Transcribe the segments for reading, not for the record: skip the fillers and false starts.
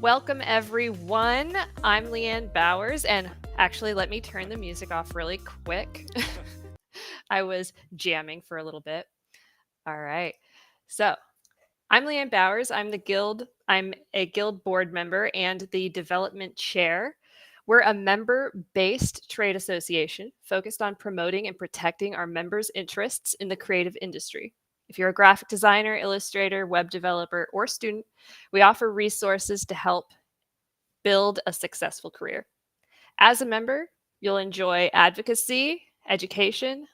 Welcome, everyone. I'm Leanne Bowers, and actually, let me turn the music off really quick. I was jamming for a little bit. All right. So, I'm Leanne Bowers. I'm a guild board member and the development chair. We're a member-based trade association focused on promoting and protecting our members' interests in the creative industry. If you're a graphic designer, illustrator, web developer, or student, we offer resources to help build a successful career. As a member, you'll enjoy advocacy, education,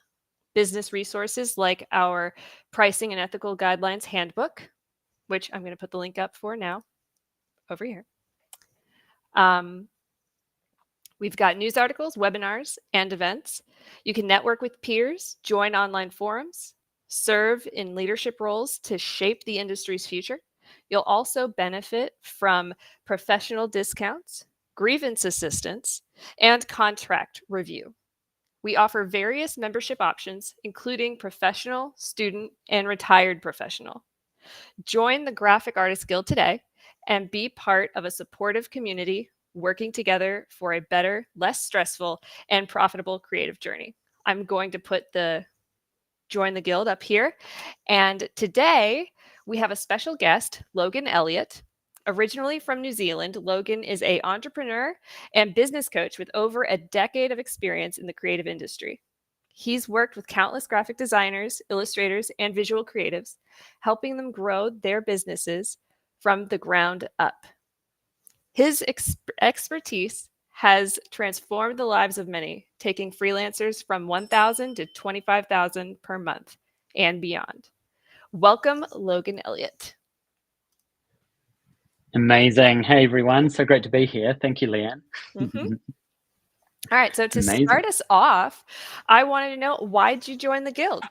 business resources like our Pricing and Ethical Guidelines Handbook, which I'm going to put the link up for now over here. We've got news articles, webinars, and events. You can network with peers, join online forums, serve in leadership roles to shape the industry's future. You'll also benefit from professional discounts, grievance assistance, and contract review. We offer various membership options, including professional, student, and retired professional. Join the Graphic Artists Guild today and be part of a supportive community working together for a better, less stressful, and profitable creative journey. I'm going to put the Join the Guild up here. And today we have a special guest, Logan Elliot. Originally from New Zealand, Logan is an entrepreneur and business coach with over a decade of experience in the creative industry. He's worked with countless graphic designers, illustrators, and visual creatives, helping them grow their businesses from the ground up. His expertise has transformed the lives of many, taking freelancers from 1,000 to 25,000 per month and beyond. Welcome, Logan Elliot. Amazing. Hey, everyone. So great to be here. Thank you, Leanne. Mm-hmm. All right. So to Amazing. start us off, I wanted to know, why did you join the Guild?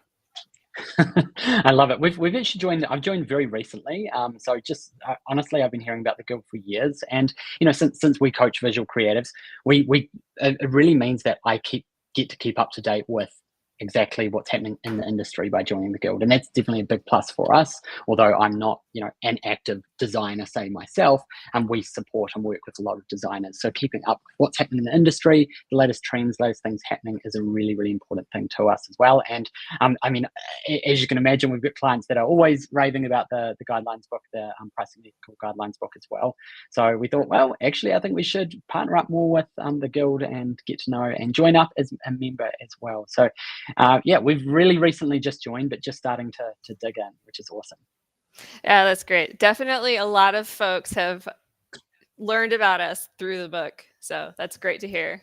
I love it. We've actually joined. I've joined very recently. So just honestly, I've been hearing about the guild for years, and since we coach visual creatives, we it really means that I get to keep up to date with exactly what's happening in the industry by joining the guild, and that's definitely a big plus for us. Although I'm not an active designer, say myself, and we support and work with a lot of designers. So keeping up with what's happening in the industry, the latest trends, those things happening is a really, really important thing to us as well. And I mean, as you can imagine, we've got clients that are always raving about the guidelines book, the pricing ethical guidelines book as well. So we thought, well, actually, I think we should partner up more with the guild and get to know and join up as a member as well. So yeah, we've really recently just joined, but just starting to dig in, which is awesome. Yeah, that's great. Definitely a lot of folks have learned about us through the book. So that's great to hear.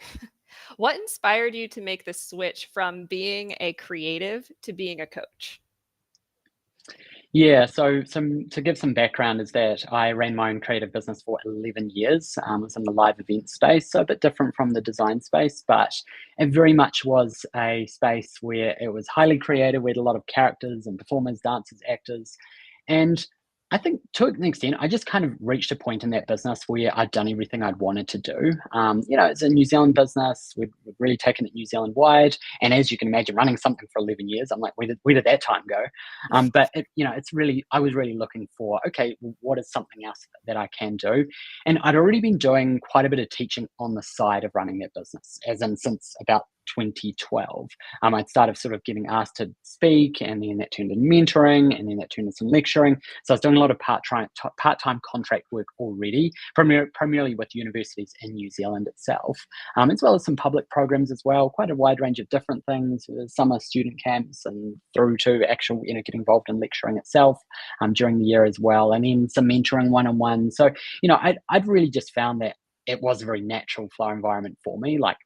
What inspired you to make the switch from being a creative to being a coach? Yeah, so to give some background is that I ran my own creative business for 11 years. I was in the live event space, so a bit different from the design space, but it very much was a space where it was highly creative. We had a lot of characters and performers, dancers, actors, and I think to an extent, I just kind of reached a point in that business where I'd done everything I'd wanted to do. It's a New Zealand business. We've really taken it New Zealand wide. And as you can imagine, running something for 11 years, I'm like, where did that time go? But it's really, I was really looking for, okay, well, what is something else that I can do? And I'd already been doing quite a bit of teaching on the side of running that business, as in since about 2012. I'd started sort of getting asked to speak, and then that turned into mentoring, and then that turned into some lecturing. So I was doing a lot of part-time contract work already, primarily with universities in New Zealand itself, as well as some public programs as well, quite a wide range of different things, summer student camps and through to actual, getting involved in lecturing itself during the year as well, and then some mentoring one-on-one. So, I'd really just found that it was a very natural flow environment for me. Like,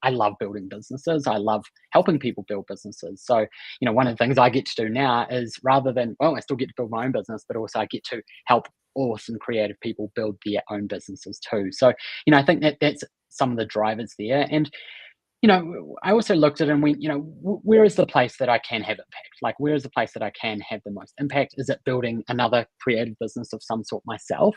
I love building businesses. I love helping people build businesses. So, one of the things I get to do now is, rather than, well, I still get to build my own business, but also I get to help awesome creative people build their own businesses too. So, I think that's some of the drivers there. And, I also looked at it and went, where is the place that I can have impact? Like, where is the place that I can have the most impact? Is it building another creative business of some sort myself?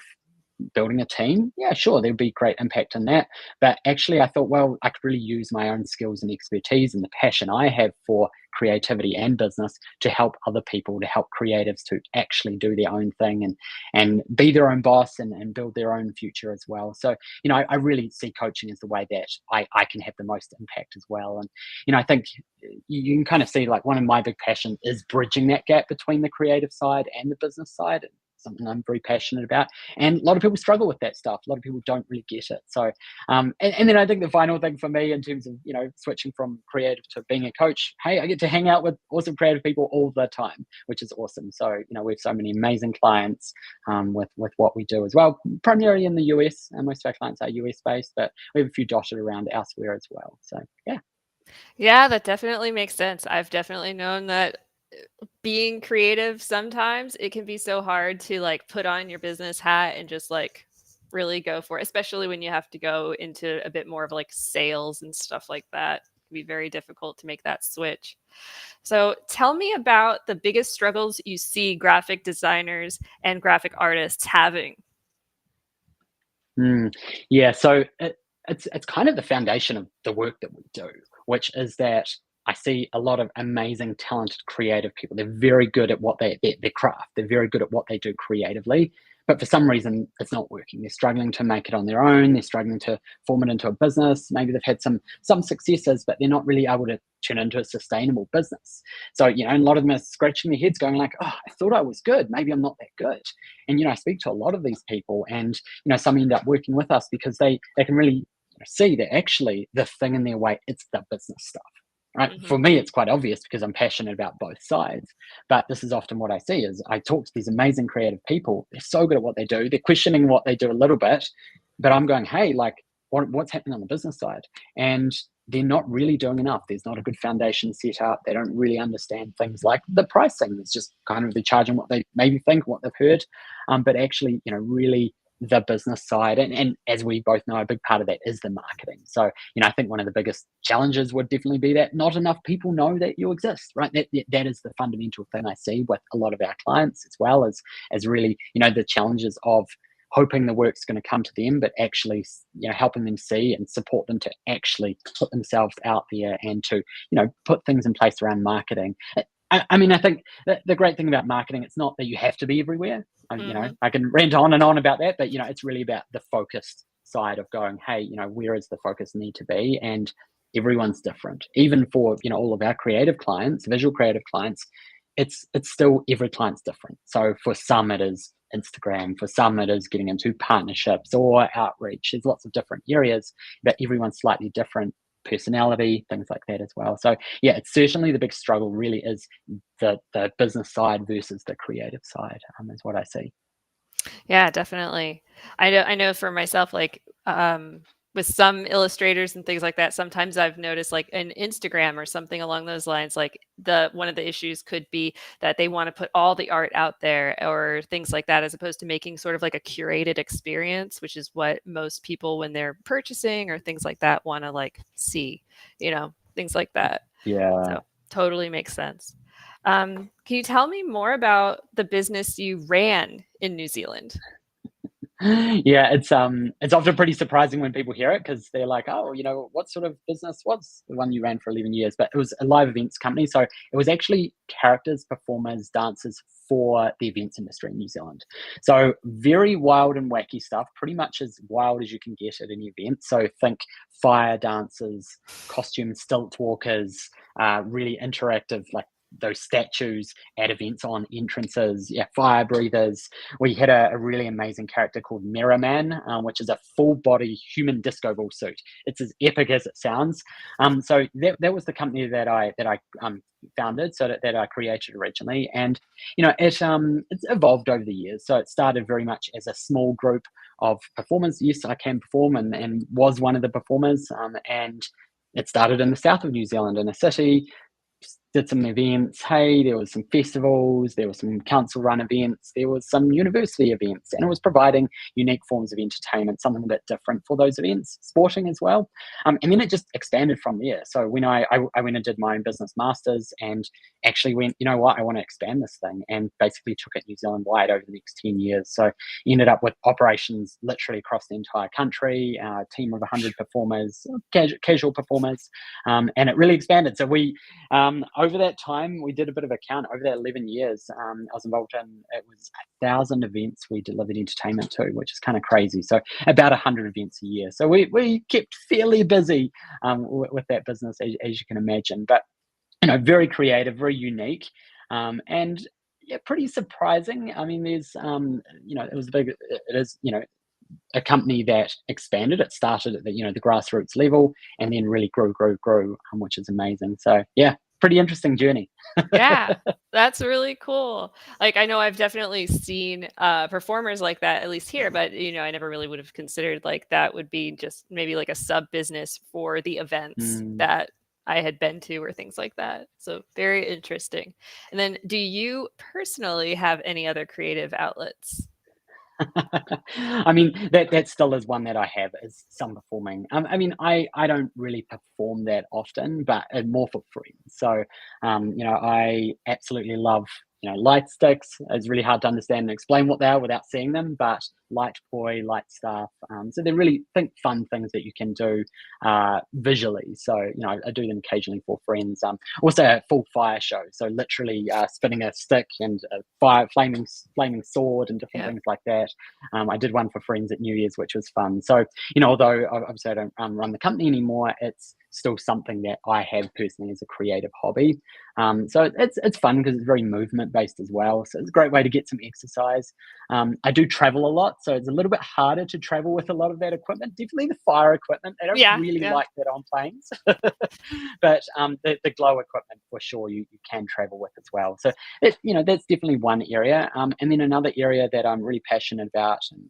building a team, yeah, sure, there'd be great impact in that. But actually, I thought, well, I could really use my own skills and expertise and the passion I have for creativity and business to help other people, to help creatives to actually do their own thing and be their own boss and build their own future as well. So, I really see coaching as the way that I can have the most impact as well. And, I think you can kind of see like one of my big passions is bridging that gap between the creative side and the business side. Something I'm very passionate about. And a lot of people struggle with that stuff. A lot of people don't really get it. So, and then I think the final thing for me in terms of, switching from creative to being a coach, hey, I get to hang out with awesome creative people all the time, which is awesome. So, we have so many amazing clients with what we do as well, primarily in the US. And most of our clients are US based, but we have a few dotted around elsewhere as well. So, yeah. Yeah, that definitely makes sense. I've definitely known that being creative, sometimes it can be so hard to like put on your business hat and just like really go for it, especially when you have to go into a bit more of like sales and stuff like that. It can be very difficult to make that switch. So tell me about the biggest struggles you see graphic designers and graphic artists having. Yeah, so it's kind of the foundation of the work that we do, which is that I see a lot of amazing, talented, creative people. They're very good at what their craft. They're very good at what they do creatively, but for some reason, it's not working. They're struggling to make it on their own. They're struggling to form it into a business. Maybe they've had some successes, but they're not really able to turn it into a sustainable business. So, a lot of them are scratching their heads, going like, "Oh, I thought I was good. Maybe I'm not that good." And I speak to a lot of these people, and some end up working with us because they can really see that actually the thing in their way, it's the business stuff. Right. For Mhm. me, it's quite obvious because I'm passionate about both sides. But this is often what I see is I talk to these amazing creative people. They're so good at what they do. They're questioning what they do a little bit, but I'm going, hey, like, what's happening on the business side? And they're not really doing enough. There's not a good foundation set up. They don't really understand things like the pricing. It's just kind of they're charging what they maybe think, what they've heard, but actually, really the business side. And as we both know, a big part of that is the marketing. So, I think one of the biggest challenges would definitely be that not enough people know that you exist, right? That is the fundamental thing I see with a lot of our clients, as well as really, the challenges of hoping the work's going to come to them, but actually, helping them see and support them to actually put themselves out there and to, put things in place around marketing. I mean, I think the great thing about marketing, it's not that you have to be everywhere. Mhm. I can rant on and on about that, but it's really about the focused side of going, hey, where is the focus need to be? And everyone's different. Even for all of our creative clients, visual creative clients, it's still every client's different. So for some it is Instagram, for some it is getting into partnerships or outreach. There's lots of different areas, but everyone's slightly different personality, things like that as well. So yeah, it's certainly the big struggle really is the business side versus the creative side, is what I see. Yeah, definitely. I know for myself, like, with some illustrators and things like that, sometimes I've noticed like an Instagram or something along those lines, like the one of the issues could be that they want to put all the art out there or things like that, as opposed to making sort of like a curated experience, which is what most people when they're purchasing or things like that want to like see, things like that. Yeah. So totally makes sense. Can you tell me more about the business you ran in New Zealand? Yeah, it's often pretty surprising when people hear it because they're like, oh, what sort of business was the one you ran for 11 years? But it was a live events company. So it was actually characters, performers, dancers for the events industry in New Zealand. So very wild and wacky stuff, pretty much as wild as you can get at any event. So think fire dancers, costume stilt walkers, really interactive, like those statues at events on entrances, yeah, fire breathers. We had a really amazing character called Mirror Man, which is a full body human disco ball suit. It's as epic as it sounds. So that was the company that I founded, so that I created originally, and it's evolved over the years. So it started very much as a small group of performers. Yes, I can perform, and was one of the performers, and it started in the south of New Zealand in a city did some events. Hey, there was some festivals, there was some council run events, there was some university events, and it was providing unique forms of entertainment, something a bit different for those events, sporting as well. And then it just expanded from there. So when I went and did my own business masters and actually went, you know what, I want to expand this thing, and basically took it New Zealand wide over the next 10 years. So ended up with operations literally across the entire country, a team of 100 performers, casual performers, and it really expanded. So we over that time, we did a bit of a count. Over that 11 years, I was involved in, it was 1,000 events we delivered entertainment to, which is kind of crazy. So about 100 events a year. So we kept fairly busy with that business, as you can imagine. But very creative, very unique, and yeah, pretty surprising. I mean, there's it was a big, it is a company that expanded. It started at the grassroots level and then really grew, which is amazing. So yeah, pretty interesting journey. Yeah, that's really cool. Like, I know I've definitely seen performers like that, at least here, but I never really would have considered like that would be just maybe like a sub business for the events Mm. that I had been to or things like that. So very interesting. And then, do you personally have any other creative outlets? I mean, that still is one that I have, is some performing. I mean, I don't really perform that often, but more for friends. So, I absolutely love light sticks. It's really hard to understand and explain what they are without seeing them, but light poi, light stuff. So they're really fun things that you can do visually. So I do them occasionally for friends. Also a full fire show. So literally spinning a stick and a fire, flaming sword and different Yeah. things like that. I did one for friends at New Year's, which was fun. So, although obviously I don't run the company anymore, it's still something that I have personally as a creative hobby. So it's fun because it's very movement based as well. So it's a great way to get some exercise. I do travel a lot, so it's a little bit harder to travel with a lot of that equipment. Definitely the fire equipment. I don't Yeah, really yeah. like that on planes, but the glow equipment for sure you can travel with as well. So that's definitely one area. And then another area that I'm really passionate about and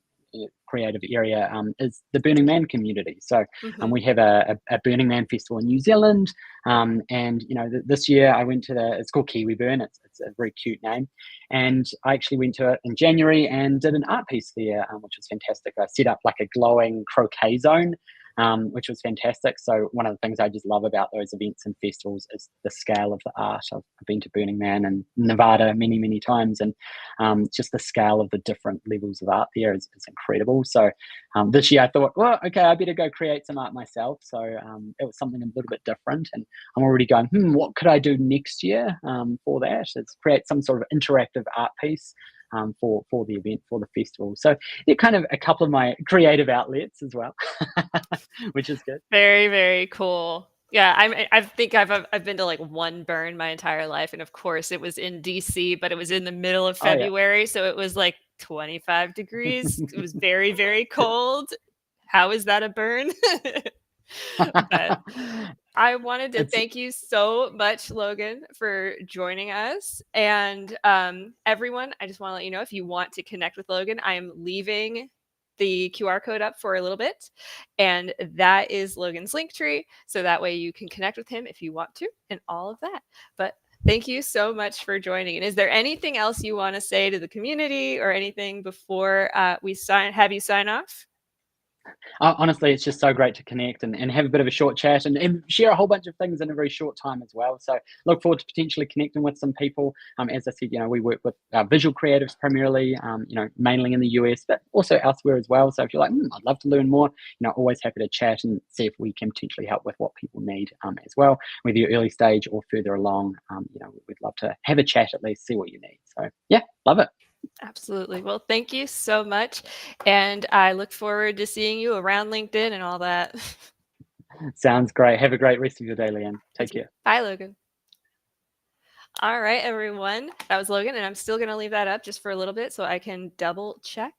creative area is the Burning Man community. So Mhm. we have a Burning Man festival in New Zealand, and this year I went to it's called Kiwi Burn. It's a very cute name, and I actually went to it in January and did an art piece there, which was fantastic. I set up like a glowing croquet zone, which was fantastic. So one of the things I just love about those events and festivals is the scale of the art. I've been to Burning Man and Nevada many times, and just the scale of the different levels of art there is incredible. So this year I thought, well, okay, I better go create some art myself. So it was something a little bit different, and I'm already going, what could I do next year for that? It's create some sort of interactive art piece for the event, for the festival. So they're kind of a couple of my creative outlets as well, which is good. Very, very cool. Yeah, I think I've been to like one burn my entire life, and of course it was in DC, but it was in the middle of Oh yeah. February, so it was like 25 degrees. It was very, very cold. How is that a burn? But I wanted to It's thank you so much, Logan, for joining us. And everyone, I just want to let you know, if you want to connect with Logan, I am leaving the QR code up for a little bit. And that is Logan's link tree. So that way you can connect with him if you want to, and all of that. But thank you so much for joining. And is there anything else you want to say to the community or anything before we have you sign off? honestly, it's just so great to connect and have a bit of a short chat and share a whole bunch of things in a very short time as well. So look forward to potentially connecting with some people. As I said, we work with visual creatives primarily, mainly in the US, but also elsewhere as well. So if you're like, I'd love to learn more, always happy to chat and see if we can potentially help with what people need as well, whether you're early stage or further along. We'd love to have a chat at least, see what you need. So yeah, love it. Absolutely. Well, thank you so much. And I look forward to seeing you around LinkedIn and all that. Sounds great. Have a great rest of your day, Leanne. You Take too. care. Bye, Logan. All right, everyone. That was Logan, and I'm still going to leave that up just for a little bit so I can double check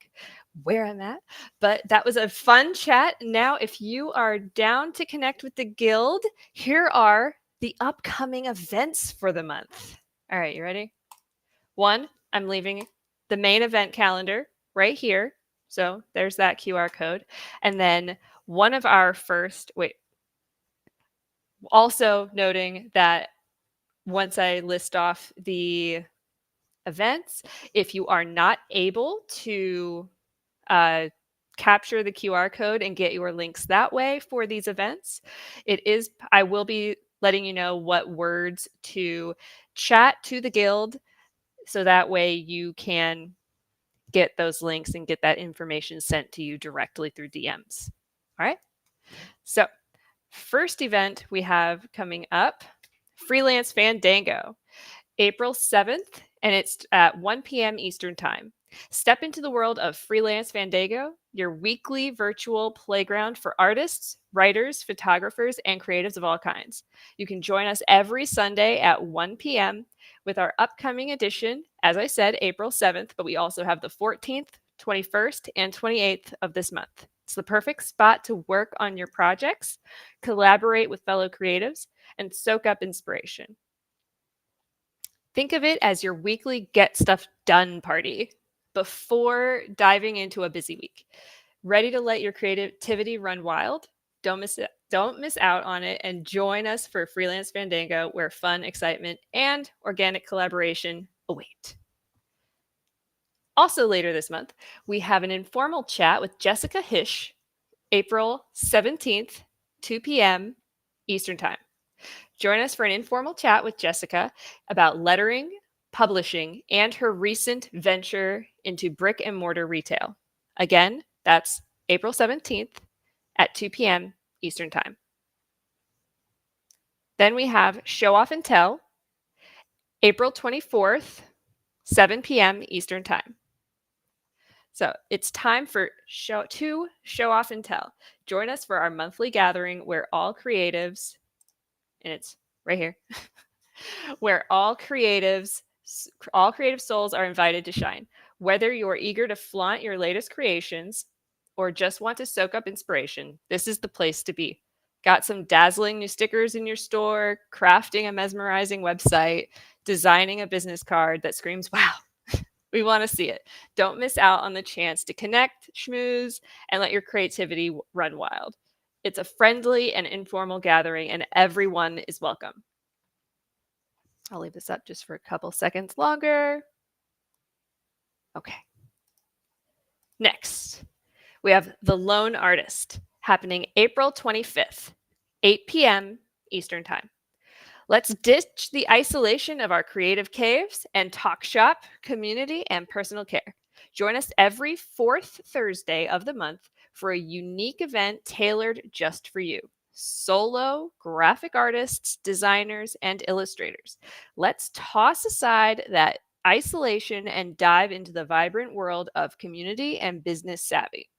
where I'm at. But that was a fun chat. Now, if you are down to connect with the guild, here are the upcoming events for the month. All right, you ready? One, I'm leaving the main event calendar right here. So there's that QR code. And then one of our first, wait, also noting that once I list off the events, if you are not able to capture the QR code and get your links that way for these events, I will be letting you know what words to chat to the guild so that way you can get those links and get that information sent to you directly through DMs. All right. So, first event we have coming up, Freelance Fandango, April 7th, and it's at 1 p.m. Eastern Time. Step into the world of Freelance Fandango, your weekly virtual playground for artists, writers, photographers, and creatives of all kinds. You can join us every Sunday at 1 p.m. with our upcoming edition, as I said, April 7th, but we also have the 14th, 21st, and 28th of this month. It's the perfect spot to work on your projects, collaborate with fellow creatives, and soak up inspiration. Think of it as your weekly get stuff done party before diving into a busy week. Ready to let your creativity run wild? Don't miss out on it and join us for Freelance Fandango, where fun, excitement, and organic collaboration await. Also later this month, we have an informal chat with Jessica Hish, April 17th, 2 p.m. Eastern Time. Join us for an informal chat with Jessica about lettering, publishing, and her recent venture into brick and mortar retail. Again, that's April 17th at 2 p.m. Eastern Time. Then we have Show Off and Tell, April 24th, 7 p.m. Eastern Time. So it's time for show off and tell. Join us for our monthly gathering where all creatives, and it's right here, where all creative souls are invited to shine. Whether you're eager to flaunt your latest creations or just want to soak up inspiration, this is the place to be. Got some dazzling new stickers in your store, crafting a mesmerizing website, designing a business card that screams, wow, we want to see it. Don't miss out on the chance to connect, schmooze, and let your creativity run wild. It's a friendly and informal gathering, and everyone is welcome. I'll leave this up just for a couple seconds longer. Okay. Next, we have The Lone Artist, happening April 25th, 8 p.m. Eastern Time. Let's ditch the isolation of our creative caves and talk shop, community, and personal care. Join us every fourth Thursday of the month for a unique event tailored just for you. Solo graphic artists, designers, and illustrators. Let's toss aside that isolation and dive into the vibrant world of community and business savvy.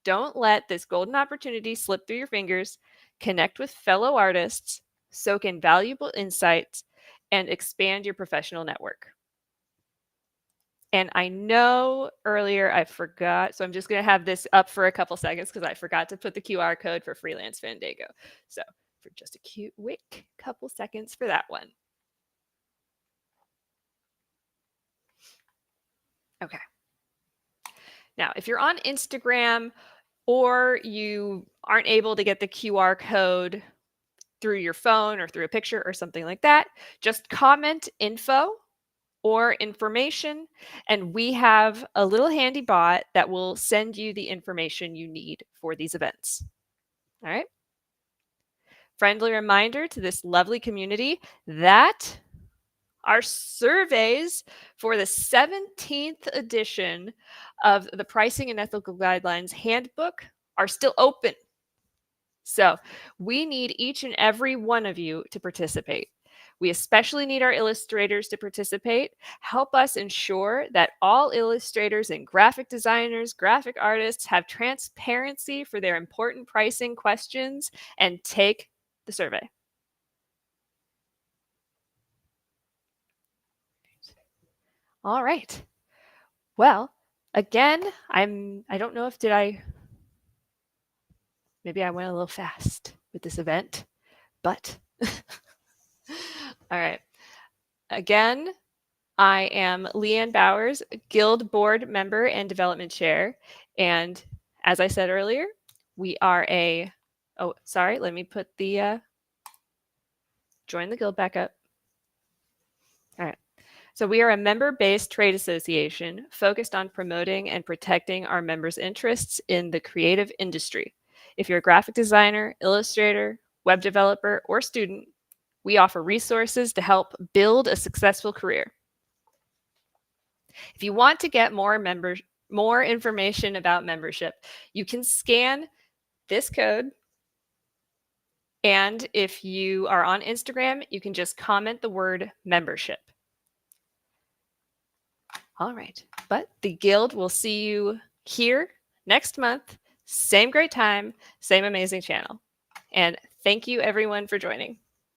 Don't let this golden opportunity slip through your fingers. Connect with fellow artists, soak in valuable insights, and expand your professional network. And I know earlier I forgot, so I'm just going to have this up for a couple seconds because I forgot to put the QR code for Freelance Fandango. So for just a quick couple seconds for that one. Okay. Now, if you're on Instagram or you aren't able to get the QR code through your phone or through a picture or something like that, just comment info or information, and we have a little handy bot that will send you the information you need for these events. All right. Friendly reminder to this lovely community that our surveys for the 17th edition of the Pricing and Ethical Guidelines Handbook are still open. So we need each and every one of you to participate. We especially need our illustrators to participate. Help us ensure that all illustrators and graphic designers, graphic artists have transparency for their important pricing questions and take the survey. All right. Well, again, I don't know if maybe I went a little fast with this event, but all right. Again, I am Leanne Bowers, Guild Board Member and Development Chair. And as I said earlier, we are let me put the join the guild back up. So we are a member-based trade association focused on promoting and protecting our members' interests in the creative industry. If you're a graphic designer, illustrator, web developer, or student, we offer resources to help build a successful career. If you want to get more information about membership, you can scan this code. And if you are on Instagram, you can just comment the word membership. All right. But the Guild will see you here next month. Same great time, same amazing channel. And thank you everyone for joining.